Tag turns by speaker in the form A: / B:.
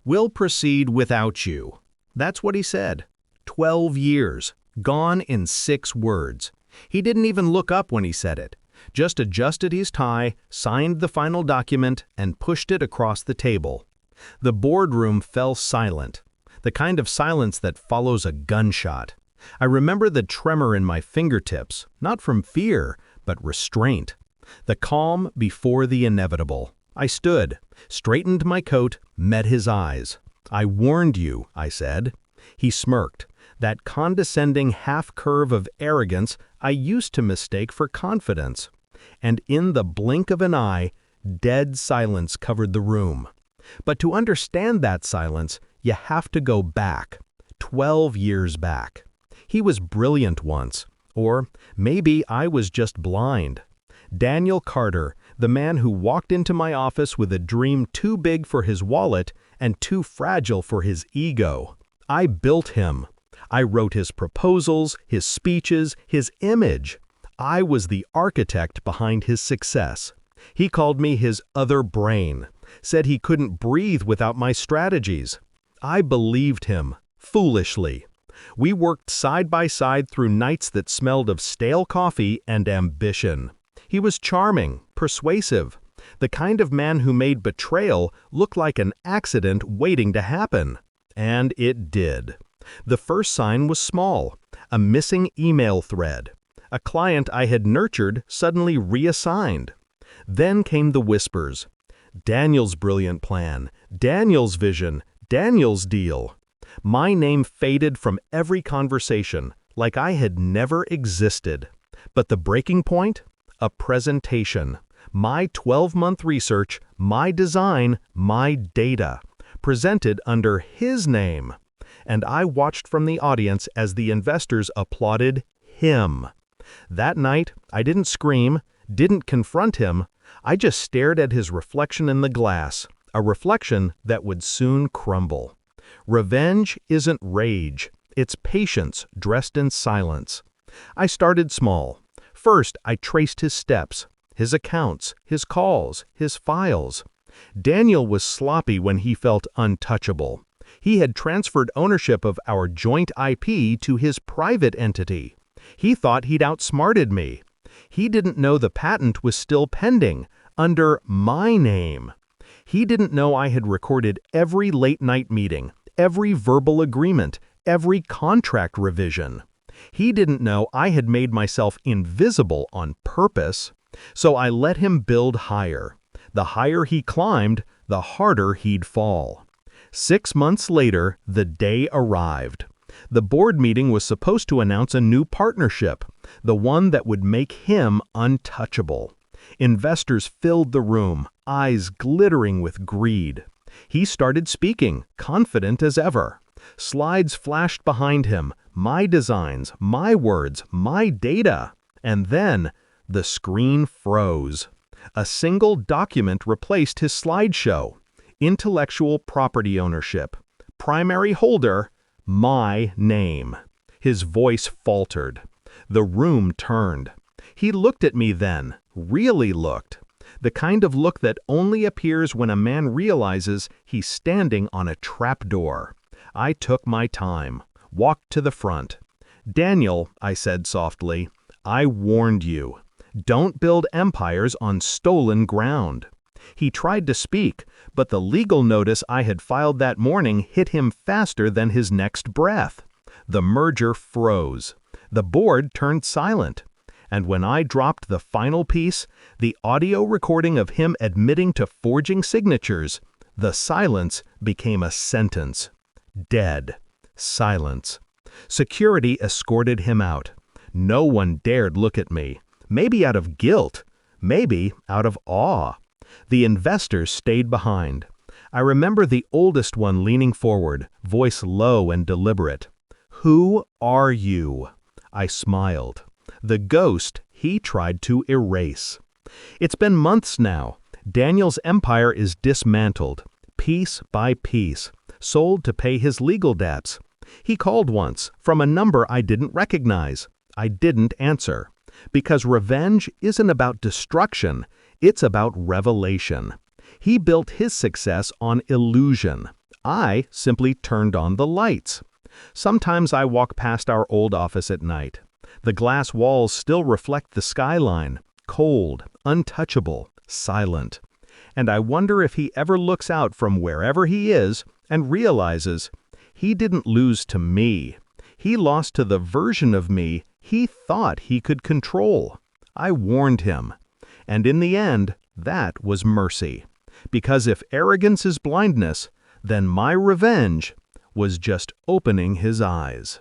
A: "We'll proceed without you." That's what he said. 12 years, gone in 6 words. He didn't even look up when he said it. Just adjusted his tie, signed the final document, and pushed it across the table. The boardroom fell silent, the kind of silence that follows a gunshot. I remember the tremor in my fingertips, not from fear, but restraint. The calm before the inevitable. I stood, straightened my coat, met his eyes. "I warned you," I said. He smirked, that condescending half-curve of arrogance I used to mistake for confidence. And in the blink of an eye, dead silence covered the room. But to understand that silence, you have to go back, 12 years back. He was brilliant once, or maybe I was just blind. Daniel Carter, the man who walked into my office with a dream too big for his wallet and too fragile for his ego. I built him. I wrote his proposals, his speeches, his image. I was the architect behind his success. He called me his other brain, said he couldn't breathe without my strategies. I believed him, foolishly. We worked side by side through nights that smelled of stale coffee and ambition. He was charming, persuasive, the kind of man who made betrayal look like an accident waiting to happen. And it did. The first sign was small, a missing email thread. A client I had nurtured suddenly reassigned. Then came the whispers. Daniel's brilliant plan, Daniel's vision, Daniel's deal. My name faded from every conversation, like I had never existed. But the breaking point? A presentation. My 12-month research, my design, my data. Presented under his name. And I watched from the audience as the investors applauded him. That night, I didn't scream, didn't confront him. I just stared at his reflection in the glass, a reflection that would soon crumble. Revenge isn't rage. It's patience dressed in silence. I started small. First, I traced his steps, his accounts, his calls, his files. Daniel was sloppy when he felt untouchable. He had transferred ownership of our joint IP to his private entity. He thought he'd outsmarted me. He didn't know the patent was still pending, under my name. He didn't know I had recorded every late-night meeting, every verbal agreement, every contract revision. He didn't know I had made myself invisible on purpose. So I let him build higher. The higher he climbed, the harder he'd fall. 6 months later, the day arrived. The board meeting was supposed to announce a new partnership, the one that would make him untouchable. Investors filled the room, eyes glittering with greed. He started speaking, confident as ever. Slides flashed behind him, my designs, my words, my data. And then, the screen froze. A single document replaced his slideshow. Intellectual property ownership. Primary holder, my name. His voice faltered. The room turned. He looked at me then, really looked. The kind of look that only appears when a man realizes he's standing on a trapdoor. I took my time, walked to the front. "Daniel," I said softly, "I warned you. Don't build empires on stolen ground." He tried to speak, but the legal notice I had filed that morning hit him faster than his next breath. The merger froze. The board turned silent. And when I dropped the final piece, the audio recording of him admitting to forging signatures, the silence became a sentence. Dead. Silence. Security escorted him out. No one dared look at me. Maybe out of guilt. Maybe out of awe. The investors stayed behind. I remember the oldest one leaning forward, voice low and deliberate. "Who are you?" I smiled. The ghost he tried to erase. It's been months now. Daniel's empire is dismantled, piece by piece, sold to pay his legal debts. He called once, from a number I didn't recognize. I didn't answer. Because revenge isn't about destruction, it's about revelation. He built his success on illusion. I simply turned on the lights. Sometimes I walk past our old office at night. The glass walls still reflect the skyline, cold, untouchable, silent. And I wonder if he ever looks out from wherever he is and realizes he didn't lose to me. He lost to the version of me he thought he could control. I warned him. And in the end, that was mercy. Because if arrogance is blindness, then my revenge was just opening his eyes.